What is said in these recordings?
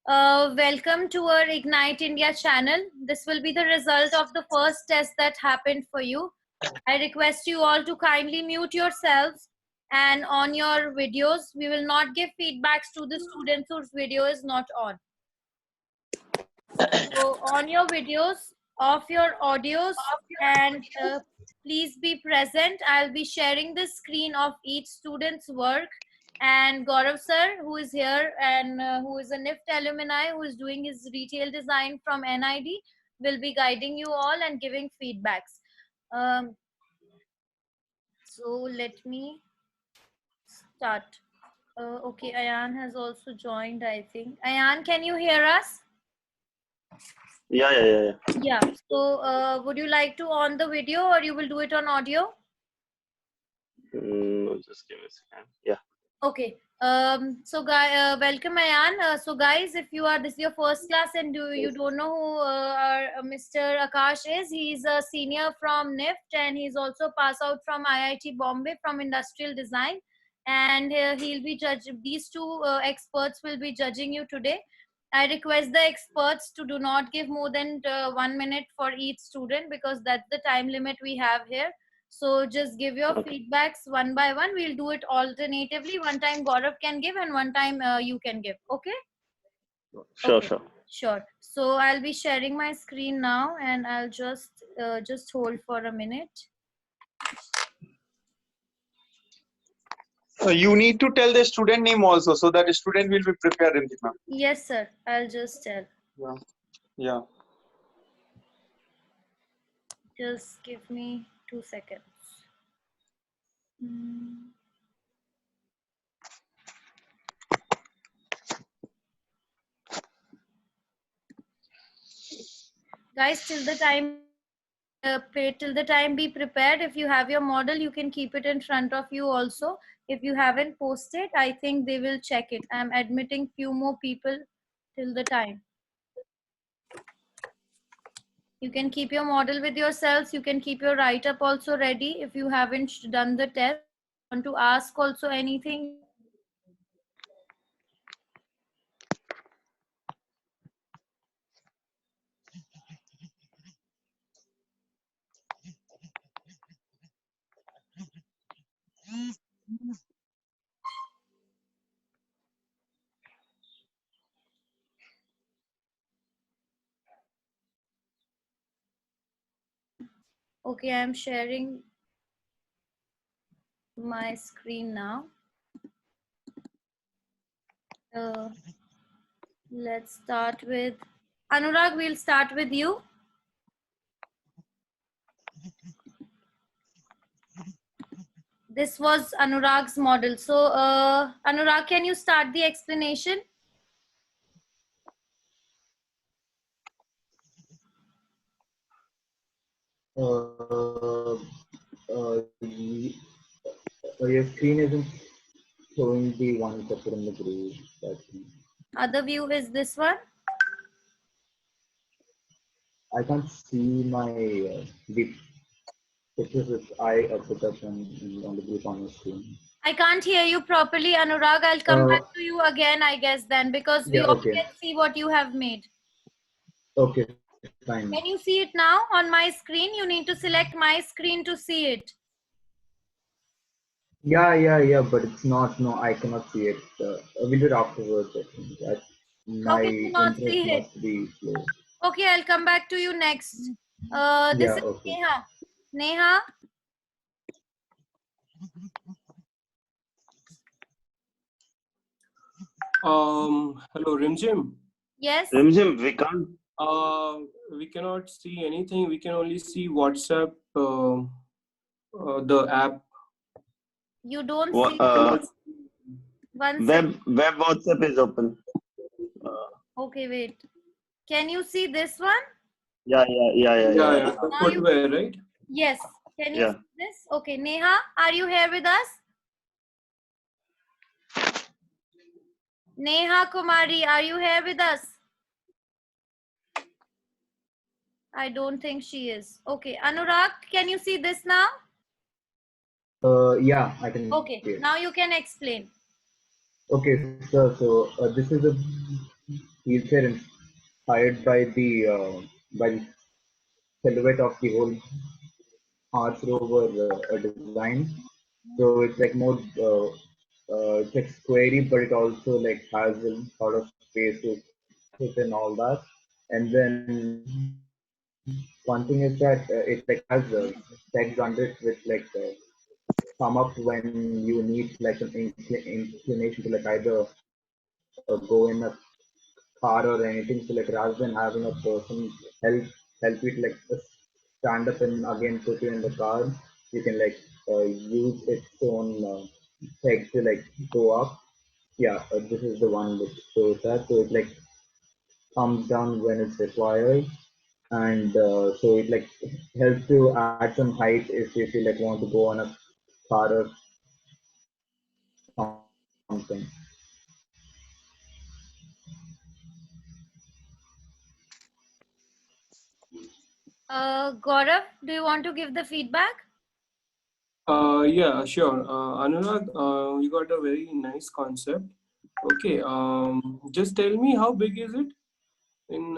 Welcome to our Ignite India channel. This will be the result of the first test that happened for you. I request you all to kindly mute yourselves and on your videos. We will not give feedbacks to the students whose video is not on. So on your videos, off your audios, and please be present. I'll be sharing the screen of each student's work. And Gaurav sir, who is here and who is a NIFT alumni, who is doing his retail design from NID, will be guiding you all and giving feedbacks. So let me start. Okay, Ayan has also joined, I think. Ayan, can you hear us? Yeah. Yeah. So would you like to on the video or you will do it on audio? Just give me a second. Yeah. Okay. So welcome Ayan. So guys, if you are this is your first class and you don't know who Mr. Akash is, he's a senior from NIFT and he's also passed out from IIT Bombay from industrial design, and he'll be judging. These two experts will be judging you today. I request the experts to do not give more than 1 minute for each student because that's the time limit we have here. So just give your feedbacks one by one. We'll do it alternatively. One time Gaurav can give and one time you can give. Okay? Sure. So I'll be sharing my screen now and I'll just hold for a minute. You need to tell the student name also so that the student will be prepared, Rinjit. Yes, sir. I'll just tell. Yeah. Just give me 2 seconds. Guys, till the time be prepared. If you have your model, you can keep it in front of you also. If you haven't posted, I think they will check it. I'm admitting few more people till the time. You can keep your model with yourselves. You can keep your write-up also ready. If you haven't done the test, want to ask also anything. Okay, I'm sharing my screen now. Let's start with Anurag. We'll start with you. This was Anurag's model. So Anurag, can you start the explanation? Your screen isn't showing the one put in the group. Other view is this one. I can't see my the pictures which I put up on the group on the screen. I can't hear you properly, Anurag. I'll come back to you again, I guess, then, because we all can see what you have made. Okay, fine. Can you see it now on my screen? You need to select my screen to see it. Yeah, but it's not. No, I cannot see it. We'll do it afterwards. I think. My internet must be slow. Okay, I'll come back to you next. This is Neha. Neha. Hello, Rimjim. Yes. Rimjim, we can't. We cannot see anything. We can only see WhatsApp, the app. You don't see. Web WhatsApp is open. Okay, wait. Can you see this one? Yeah. Footwear, right? Yes. Can you see this? Okay, Neha, are you here with us? Neha Kumari, are you here with us? I don't think she is. Okay, Anurag, can you see this now? Yeah, I can. Okay, now you can explain. Okay, so this is a wheelchair inspired by the silhouette of the whole Arch Rover design. So it's like more it's like squarey, but it also like has a sort of space to fit and all that. And then one thing is that it like has pegs under it with like come up when you need like an inclination to like either go in a car or anything. So like rather than having a person help help you to like stand up and again put you in the car, you can like use its own peg to like go up. Yeah, this is the one which shows that. So it like comes down when it's required, and so it like helps you add some height if you like want to go on a car or something. Gaurav, do you want to give the feedback? Yeah, sure. Anurag, you got a very nice concept. Okay, just tell me how big is it in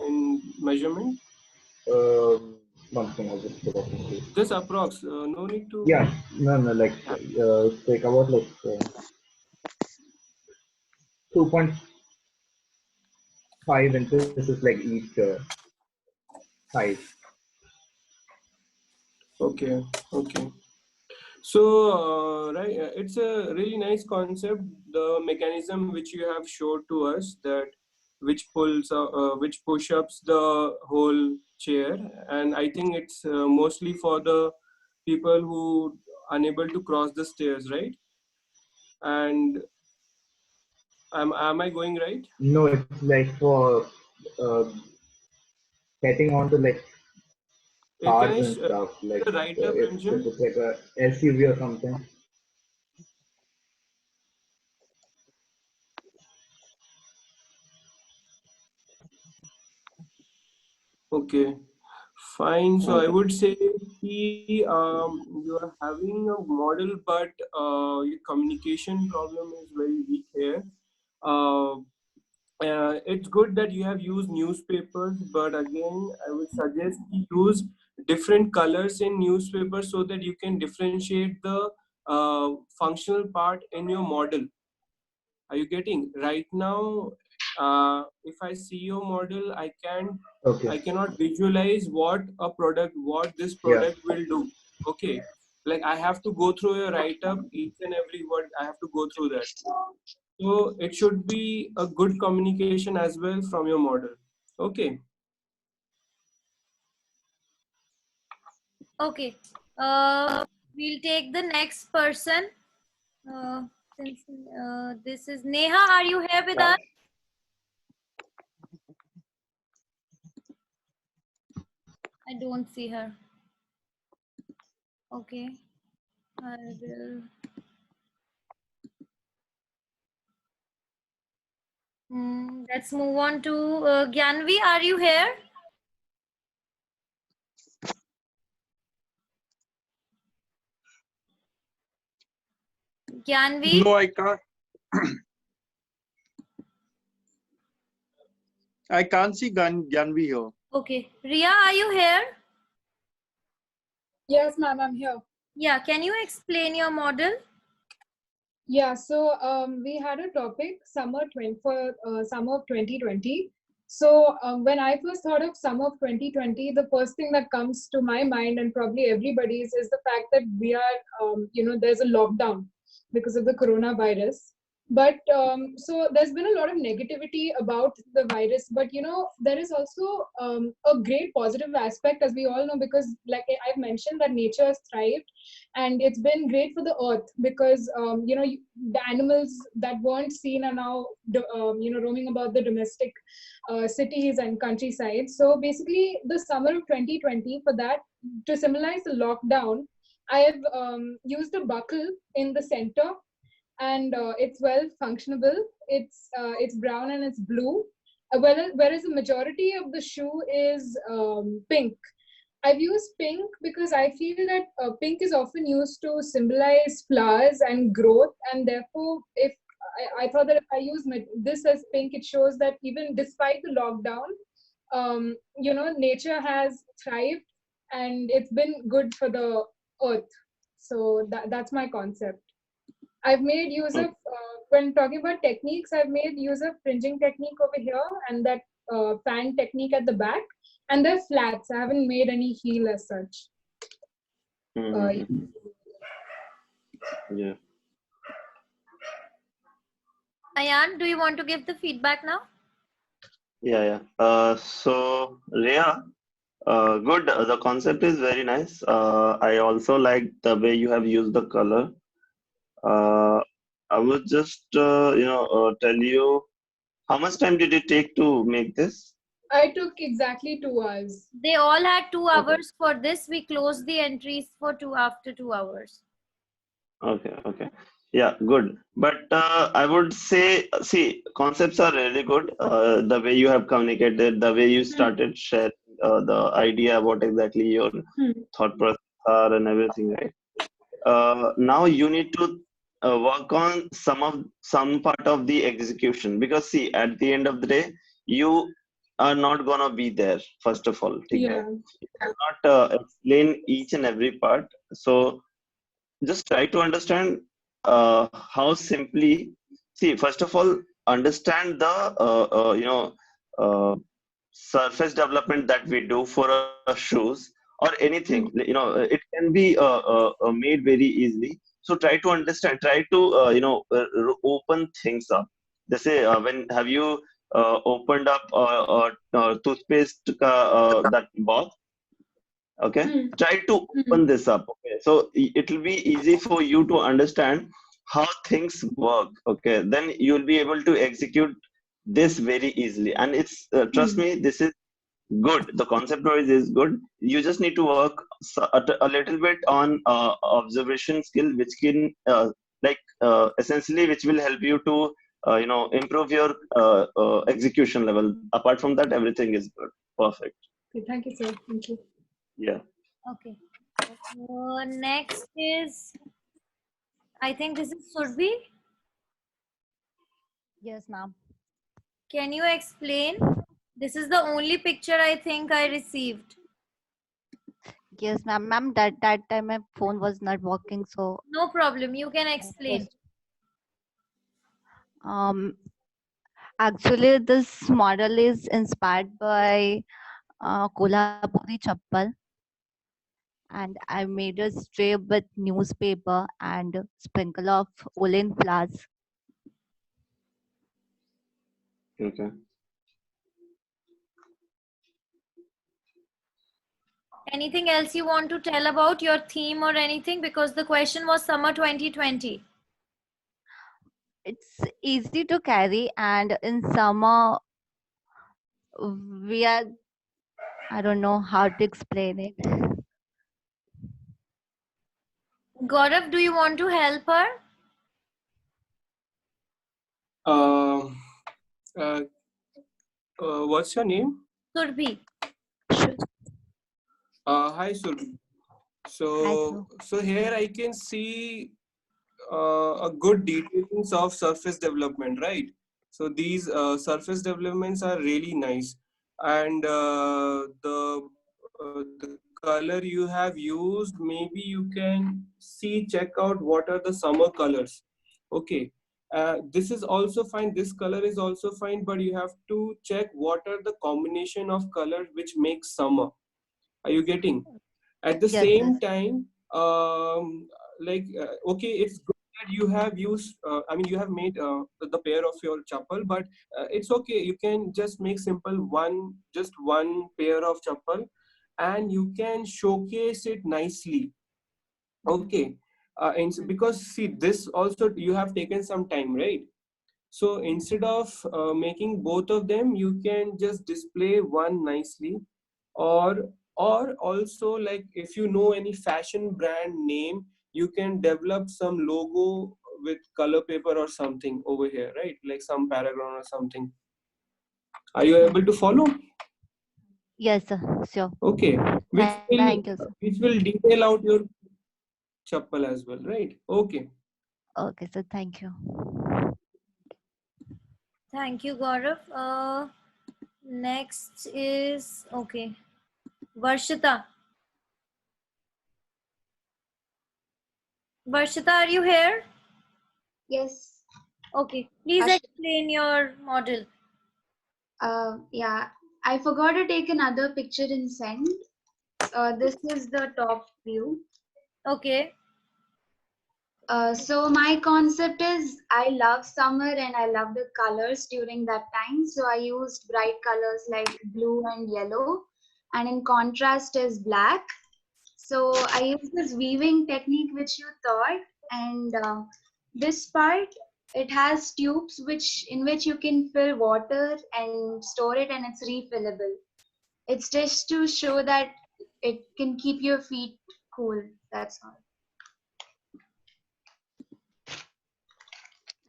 in measurement? One thing I just forgot to say. Just approx. No need to. Yeah, no, like it's like about like 2.5 inches is like each height. Okay, okay. So, right, it's a really nice concept. The mechanism which you have showed to us, that which push ups the whole chair, and I think it's mostly for the people who unable to cross the stairs, right? And am I going right? No, it's like for uh, getting onto like Can cars I and stuff. Like the right up, if Ranjan? it's like a SUV or something. Okay, fine. So I Okay. would say you are having a model, but your communication problem is very weak here. Uh, it's good that you have used newspapers, but again, I would suggest you use different colors in newspapers so that you can differentiate the functional part in your model. Are you getting right now? If I see your model, Okay. I cannot visualize what this Yeah. product will do. Okay, like I have to go through a write up, each and every word I have to go through that. So it should be a good communication as well from your model. Okay. Okay. We'll take the next person. Uh, since this is Neha, are you here with Yeah. us? I don't see her. Okay. I will. Let's move on to Gyanvi. Are you here? Gyanvi? No, I can't. I can't see Gyanvi here. Okay. Ria, are you here? Yes, ma'am, I'm here. Yeah. Can you explain your model? Yeah, so we had a topic summer summer of 2020. So when I first thought of summer of 2020, the first thing that comes to my mind and probably everybody's is the fact that we are, there's a lockdown because of the coronavirus. But so there's been a lot of negativity about the virus, but there is also a great positive aspect, as we all know, because like I've mentioned that nature has thrived, and it's been great for the earth because the animals that weren't seen are now roaming about the domestic cities and countryside. So basically the summer of 2020, for that, to symbolize the lockdown, I have used a buckle in the center, and it's well functionable. It's brown and it's blue, whereas the majority of the shoe is pink. I've used pink because I feel that pink is often used to symbolize flowers and growth, and therefore, if I thought that if I use this as pink, it shows that even despite the lockdown, nature has thrived and it's been good for the earth. So that's my concept. I've made use of, when talking about techniques, I've made use of fringing technique over here and that fan technique at the back. And they're flats. I haven't made any heel as such. Yeah. Ayan, do you want to give the feedback now? Yeah. So Rhea, good. The concept is very nice. I also like the way you have used the color. I would just, tell you, how much time did it take to make this? I took exactly 2 hours. They all had 2 Okay. hours for this. We closed the entries for after 2 hours. Okay. Yeah, good. But I would say, see, concepts are really good. The way you have communicated, the way you started sharing the idea, what exactly your thought process are and everything, right? Now you need to work on some part of the execution, because see, at the end of the day, you are not gonna be there. First of all, ठीक है? You cannot explain each and every part. So just try to understand how simply. See, first of all, understand the surface development that we do for shoes or anything. It can be made very easily. So try to understand. Try to open things up. They say, when have you opened up toothpaste that box? Okay, try to open this up. Okay, so it will be easy for you to understand how things work. Okay, then you'll be able to execute this very easily, and it's trust me, this is good. The concept wise is good. You just need to work a little bit on observation skill, which can essentially which will help you to improve your execution level. Apart from that, everything is good. Perfect. Okay, thank you, sir. Thank you. Yeah. Okay. Next is, I think this is Surbi. Yes, ma'am. Can you explain? This is the only picture I think I received. Yes, ma'am. Ma'am, that time my phone was not working, so No problem. You can explain. actually this model is inspired by Kolhapuri chappal, and I made a strip with newspaper and sprinkle of woolen flowers. Okay. Anything else you want to tell about your theme or anything? Because the question was summer 2020. It's easy to carry, and in summer we are, I don't know how to explain it. Gaurav, do you want to help her? What's your name? Surbhi. Hi, Surbi. So here I can see a good details of surface development, right? So these surface developments are really nice, and the color you have used, maybe you can check out what are the summer colors. Okay, this is also fine. This color is also fine, but you have to check what are the combination of color which makes summer. Are you getting? At the same time, okay, it's good that you have used, you have made the pair of your chappal, but it's okay. You can just make simple just one pair of chappal, and you can showcase it nicely. Okay, and because see, this also you have taken some time, right? So instead of making both of them, you can just display one nicely, or also, like, if you know any fashion brand name, you can develop some logo with color paper or something over here, right? Like some paragraph or something. Are you able to follow? Yes, sir. Sure. Okay. Thank you, sir. Which will detail out your chappal as well, right? Okay. Okay, sir. Thank you. Thank you, Gaurav. Next is okay, Varshita. Varshita, are you here? Yes. Okay, please Ash- explain your model. yeah, I forgot to take another picture and send. This is the top view. Okay. So my concept is I love summer and I love the colors during that time. So I used bright colors like blue and yellow, and in contrast is black. So I used this weaving technique which you taught, and this part it has tubes which you can fill water and store it, and it's refillable. It's just to show that it can keep your feet cool. That's all.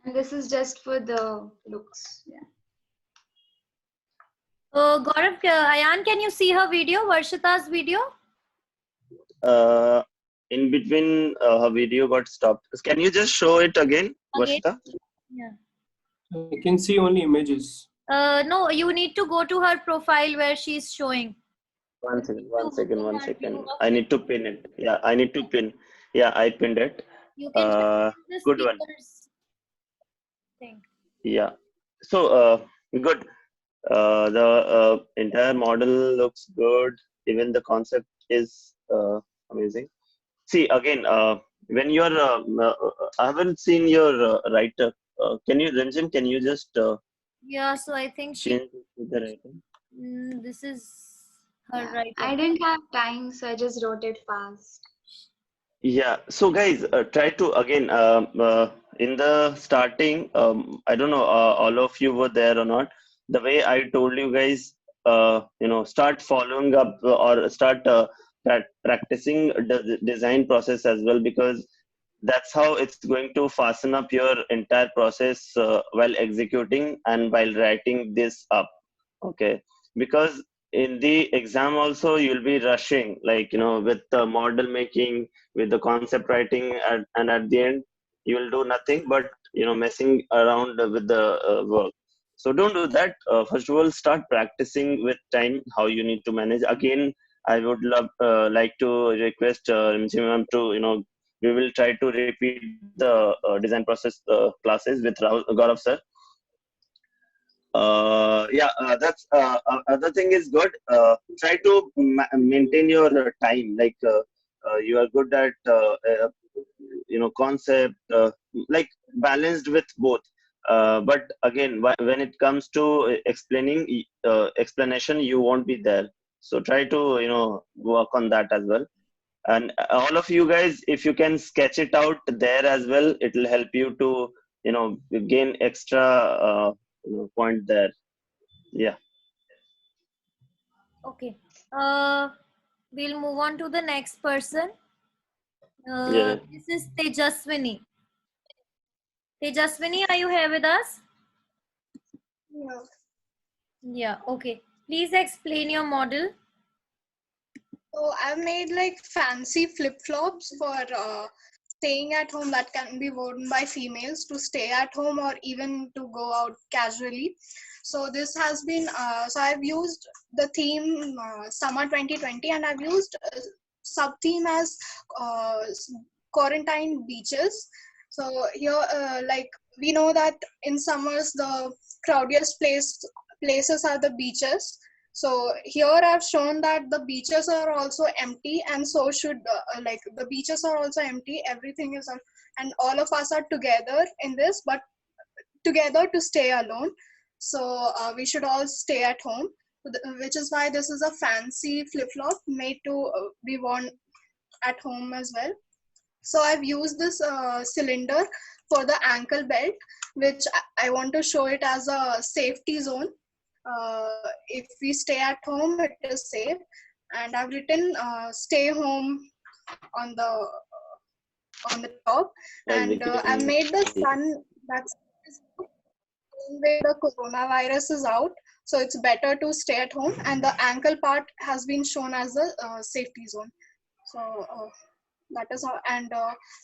And this is just for the looks. Yeah. Gaurav, Ayan, can you see her video, Varshita's video? Uh, in between, her video got stopped. Can you just show it again, Again? Varshita? Yeah. I can see only images. No, you need to go to her profile where she's showing. One second, To one second, one her second. view of I it. need to pin it. Yeah, I need to pin. Yeah, I pinned it. You can just Uh, use the good one. speakers thing. Yeah. So, good. The entire model looks good. Even the concept is amazing. See, again, when you're, I haven't seen your writer. Can you, Ranjan, can you just Yeah, so I think change it to the writer? this is her Yeah. writer. I didn't have time, so I just wrote it fast. Yeah. So, guys, try to again in the starting. I don't know, all of you were there or not. The way I told you guys, start following up or start practicing the design process as well, because that's how it's going to fasten up your entire process while executing and while writing this up. Okay, because in the exam also you'll be rushing, like with the model making, with the concept writing, and at the end you will do nothing but messing around with the work. So don't do that. First of all, start practicing with time how you need to manage. Again, I would love like to request Rimchi ma'am to we will try to repeat the design process classes with Gaurav sir. Yeah, that's other thing is good. Try to maintain your time. Like you are good at concept, like balanced with both. But again, when it comes to explaining explanation, you won't be there. So try to work on that as well. And all of you guys, if you can sketch it out there as well, it will help you to gain extra point there. Yeah. Okay. We'll move on to the next person. Yeah. This is Tejaswini. Tejaswini, are you here with us? Yeah. Yeah. Okay. Please explain your model. So I've made like fancy flip-flops for staying at home that can be worn by females to stay at home or even to go out casually. So this has been, so I've used the theme summer 2020, and I've used sub-theme as uh, quarantine beaches. So here, like we know that in summers the crowdiest places are the beaches. So here I've shown that the beaches are also empty, and so should like the beaches are also empty. Everything is and all of us are together in this, but together to stay alone. So we should all stay at home, which is why this is a fancy flip flop made to be worn at home as well. So I've used this cylinder for the ankle belt, which I want to show it as a safety zone. If we stay at home, it is safe. And I've written "stay home" on the top, and I've Executing. made the sun that's where the coronavirus is out. So it's better to stay at home, and the ankle part has been shown as a safety zone. So that is how. And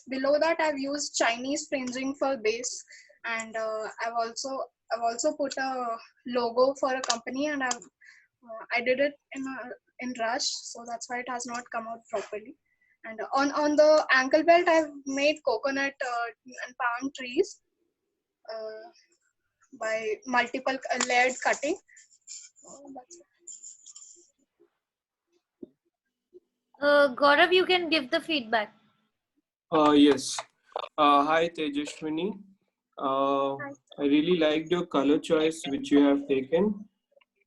below that, I've used Chinese fringing for base, and I've also I've also put a logo for a company, and I did it in rush, so that's why it has not come out properly. And on the ankle belt, I've made coconut and palm trees uh, by multiple layered cutting. That's it. Gaurav, you can give the feedback. Yes. Hi Tejashwini. I really liked your color choice which you have taken,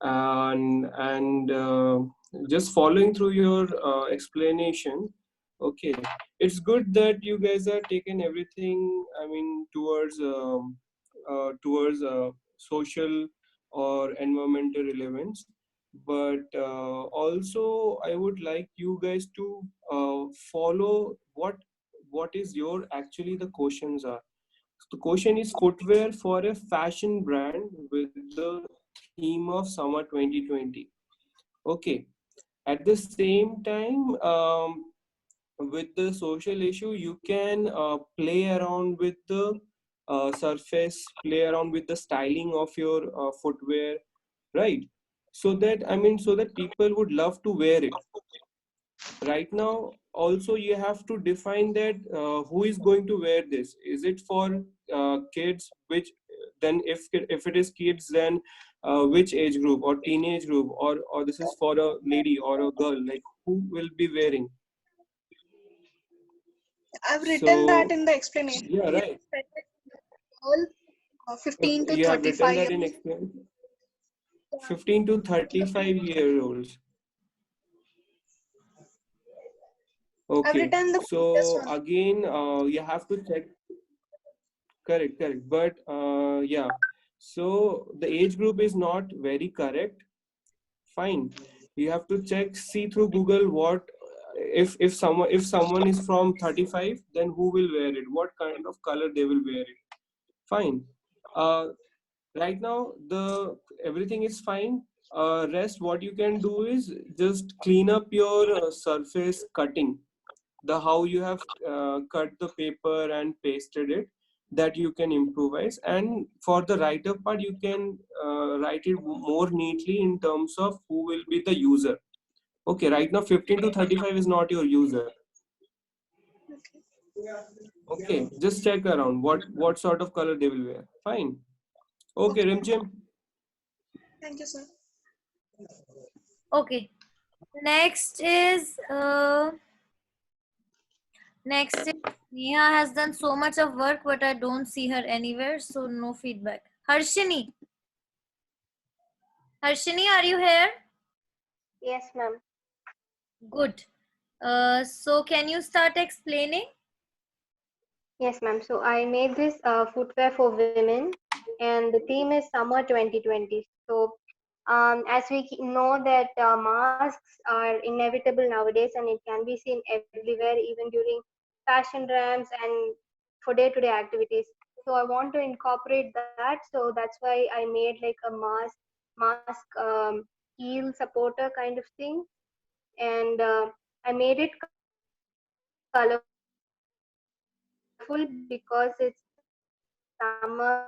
and just following through your explanation. Okay, it's good that you guys are taking everything. I mean, towards social or environmental relevance, but also I would like you guys to follow what is your actually the questions are. The question is footwear for a fashion brand with the theme of summer 2020. Okay. At the same time, with the social issue, you can play around with the surface, play around with the styling of your footwear, right? So that, I mean, so that people would love to wear it. Right now also you have to define that who is going to wear this. Is it for kids, which then if it is kids, then which age group or teenage group, or this is for a lady or a girl, like who will be wearing. I've written that So in the explanation. yeah, right. All 15 to You have written 35 that years. in 15 to 35-year-olds. I've Okay, written the previous so one. again you have to check. Correct, correct. But yeah, so the age group is not very correct. Fine. You have to check, see through Google what if someone is from 35, then who will wear it? What kind of color they will wear it? Fine. Uh, right now the everything is fine. Rest what you can do is just clean up your surface cutting, the how you have cut the paper and pasted it, that you can improvise. And for the write up part, you can write it more neatly in terms of who will be the user. Okay, right now 15 to 35 is not your user. Okay, just check around what sort of color they will wear. Fine. Okay, Okay. Rimjim. Thank you, sir. Okay. Next is Neha has done so much of work, but I don't see her anywhere, so no feedback. Harshini. Harshini, are you here? Yes, ma'am. Good. So can you start explaining? Yes, ma'am. So I made this footwear for women, and the theme is summer 2020. So, as we know that masks are inevitable nowadays, and it can be seen everywhere, even during fashion ramps and for day-to-day activities. So I want to incorporate that. So that's why I made like a mask heel supporter kind of thing, and I made it colorful because it's summer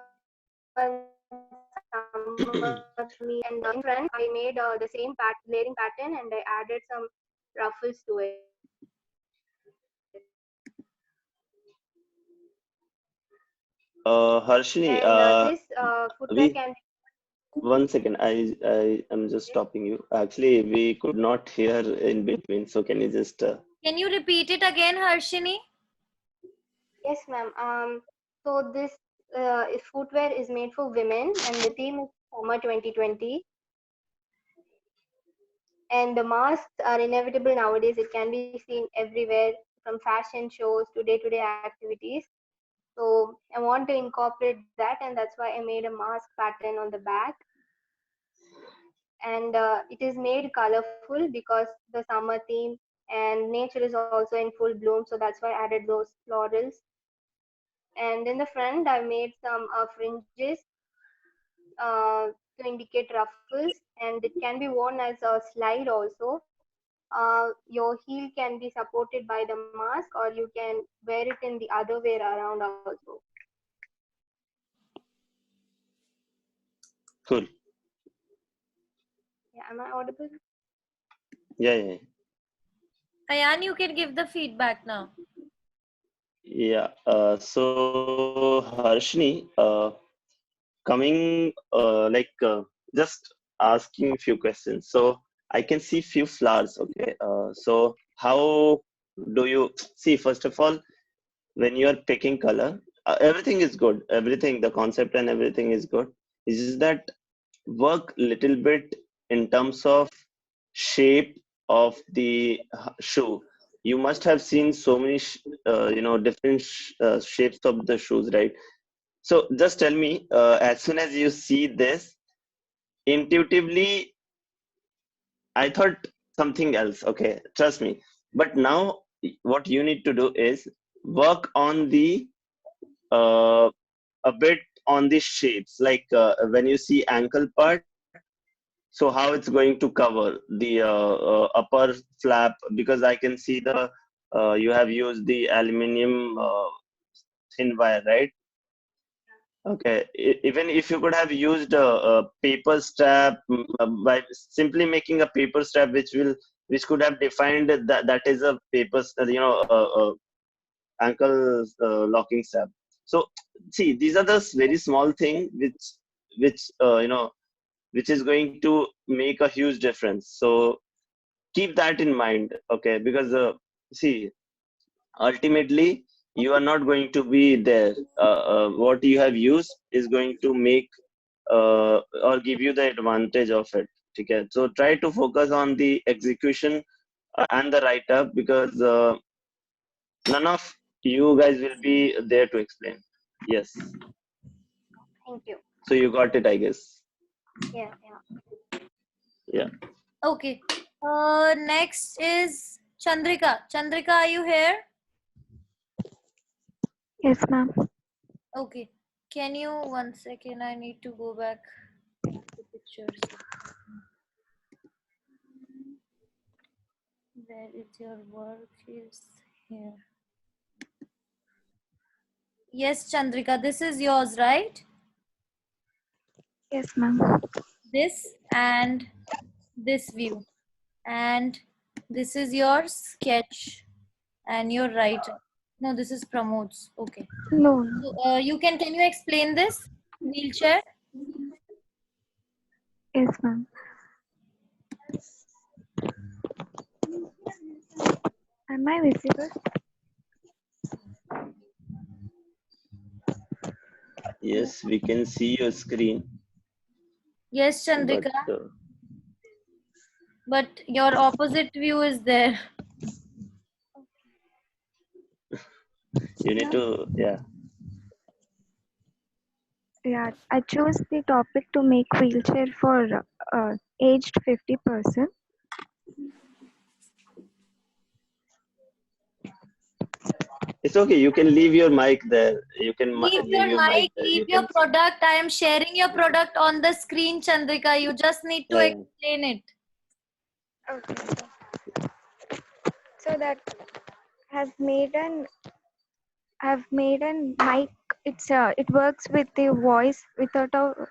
theme, and in the front I made the same layering pattern, and I added some ruffles to it. And Harshini, this footwear can we be. one second. I am just Yes, stopping you. Actually, we could not hear in between. So can you just Can you repeat it again, Harshini? yes, ma'am. So this footwear is made for women, and the theme is summer 2020. And the masks are inevitable nowadays. It can be seen everywhere, from fashion shows to day-to-day activities. So I want to incorporate that, and that's why I made a mask pattern on the back. And it is made colorful because the summer theme, and nature is also in full bloom. So that's why I added those florals. And in the front, I made some fringes to indicate ruffles, and it can be worn as a slide also. Your heel can be supported by the mask, or you can wear it in the other way around also. Cool. Yeah, am I audible? Yeah. Ayan, you can give the feedback now. Yeah. So Harshini, coming just asking few questions. So I can see few flowers. Okay. So how do you see? First of all, when you are picking color, everything is good. Everything, the concept and everything is good. It's just that work little bit in terms of shape of the shoe. You must have seen so many different shapes of the shoes, right? So just tell me, as soon as you see this, intuitively I thought something else. Okay, trust me. But now what you need to do is work on the uh, a bit on the shapes, like when you see ankle part, so how it's going to cover the upper flap, because I can see the you have used the aluminium thin wire, right? Okay, even if you could have used a paper strap, by simply making a paper strap, which could have defined that is a paper, ankle locking strap. So see, these are the very small thing which which is going to make a huge difference. So keep that in mind, okay? Because see, ultimately you are not going to be there. What you have used is going to make or give you the advantage of it. Okay, so try to focus on the execution and the write up, because none of you guys will be there to explain. Yes, Thank you. so you got it, I guess. Yeah. Yeah. Okay. Next is Chandrika. Chandrika, are you here? Yes, ma'am. Okay. Can you, 1 second, I need to go back to pictures. Where is your work? Is here. Yes, Chandrika, this is yours, right? Yes, ma'am. This and this view. And this is your sketch and your writer. No, this is Pramod's. Okay. No. So, can you explain this wheelchair? Yes, ma'am. Am I visible? Yes, we can see your screen, Yes, but Chandrika. But your opposite view is there. you need to, yeah. Yeah, I chose the topic to make wheelchair for aged 50%. It's okay. You can leave your mic there. You can Leave leave your your mic mic, there. leave You your can. product. I am sharing your product on the screen, Chandrika. You just need to Yeah. explain it. Okay. So that has made an I've made an mic. It works with the voice without a.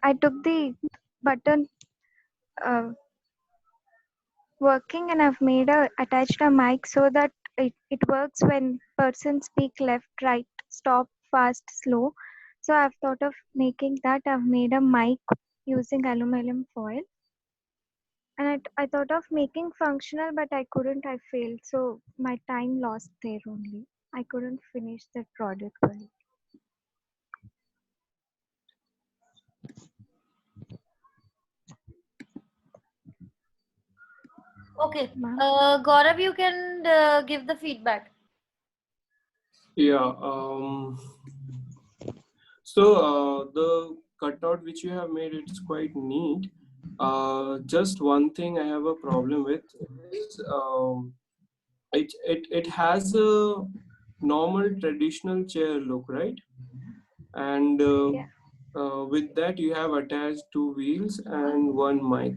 I took the button working and I've made attached a mic so that it works when person speak left, right, stop, fast, slow. So I've thought of making that. I've made a mic using aluminum foil. And I thought of making functional, but I couldn't. I failed. So my time lost there only. I couldn't finish that product well. Okay. Ma'am. Gaurav, you can give the feedback. Yeah. So the cutout which you have made, it's quite neat. Just one thing I have a problem with is it has a normal traditional chair look, right? And Yeah. with that you have attached two wheels and one mic.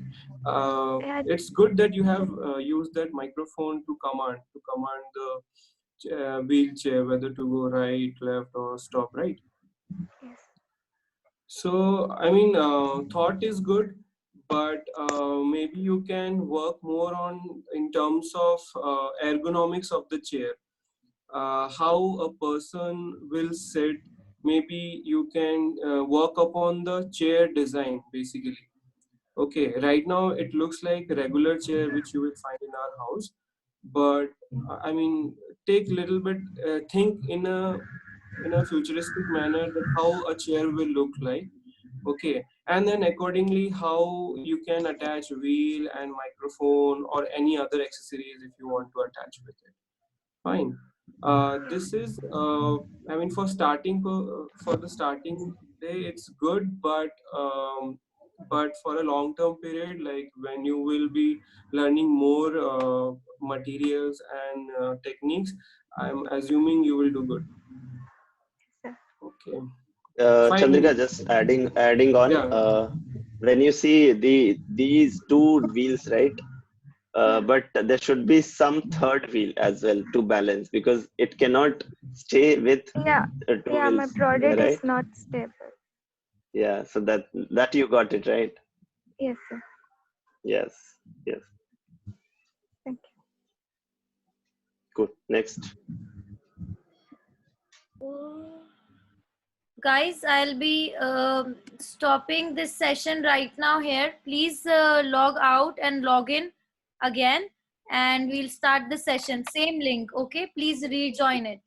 Yeah. It's good that you have used that microphone to command the wheelchair whether to go right, left, or stop, right? Yes. So, I mean, thought is good, but maybe you can work more on in terms of ergonomics of the chair. How a person will sit. Maybe you can work upon the chair design basically. Okay, right now it looks like a regular chair which you will find in our house, but I mean, take little bit, think in a futuristic manner that how a chair will look like. Okay, and then accordingly how you can attach wheel and microphone or any other accessories if you want to attach with it. Fine. This is, I mean, for the starting day, it's good, but for a long-term period, like when you will be learning more materials and techniques, I'm assuming you will do good. Sir. Okay. Fine. Chandrika, just adding on. Yeah. When you see these two wheels, right? Yeah. But there should be some third wheel as well to balance, because it cannot stay with Yeah. two Yeah. My wheels, product is right? not stable. Yeah, so that you got it right. Yes, sir. Yes, yes. Thank you. Good. Next. Guys, I'll be stopping this session right now here. Please log out and log in again, and we'll start the session. Same link, okay? Please rejoin it.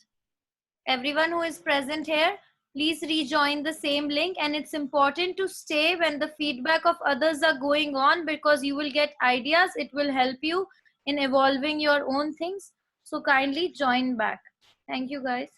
Everyone who is present here, please rejoin the same link, and it's important to stay when the feedback of others are going on, because you will get ideas. It will help you in evolving your own things. So kindly join back. Thank you, guys.